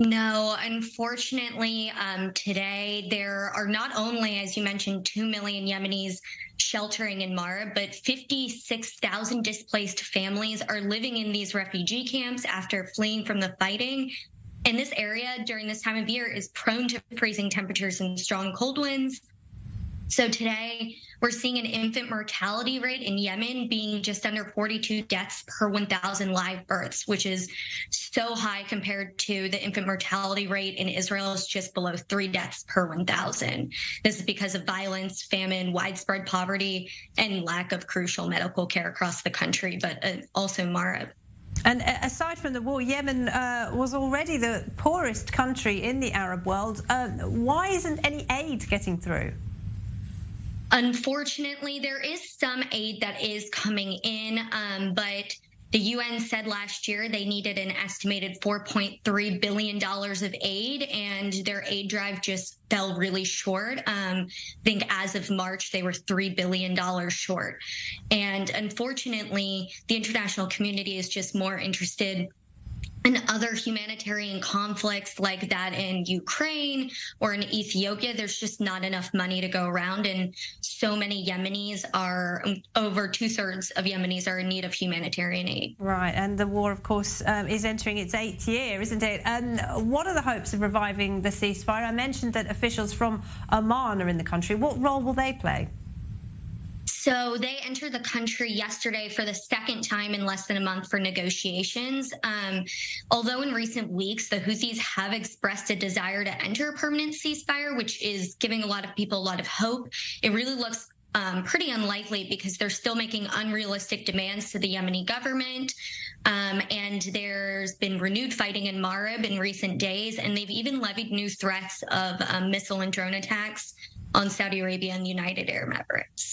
No, unfortunately, today there are not only, as you mentioned, 2 million Yemenis sheltering in Marib, but 56,000 displaced families are living in these refugee camps after fleeing from the fighting. And this area during this time of year is prone to freezing temperatures and strong cold winds. So today, we're seeing an infant mortality rate in Yemen being just under 42 deaths per 1,000 live births, which is so high compared to the infant mortality rate in Israel is just below 3 deaths per 1,000. This is because of violence, famine, widespread poverty, and lack of crucial medical care across the country, but also Marib. And aside from the war, Yemen was already the poorest country in the Arab world. Why isn't any aid getting through? Unfortunately, there is some aid that is coming in, but the UN said last year they needed an estimated $4.3 billion of aid, and their aid drive just fell really short. I think as of March, they were $3 billion short. And unfortunately, the international community is just more interested in other humanitarian conflicts like that in Ukraine or in Ethiopia. There's just not enough money to go around. And so many Yemenis are, over 2/3 of Yemenis are in need of humanitarian aid. Right. And the war, of course, is entering its 8th year, isn't it? And what are the hopes of reviving the ceasefire? I mentioned that officials from Oman are in the country. What role will they play? So they entered the country yesterday for the second time in less than a month for negotiations. Although in recent weeks, the Houthis have expressed a desire to enter a permanent ceasefire, which is giving a lot of people a lot of hope, it really looks pretty unlikely because they're still making unrealistic demands to the Yemeni government. And there's been renewed fighting in Marib in recent days, and they've even levied new threats of missile and drone attacks on Saudi Arabia and the United Arab Emirates.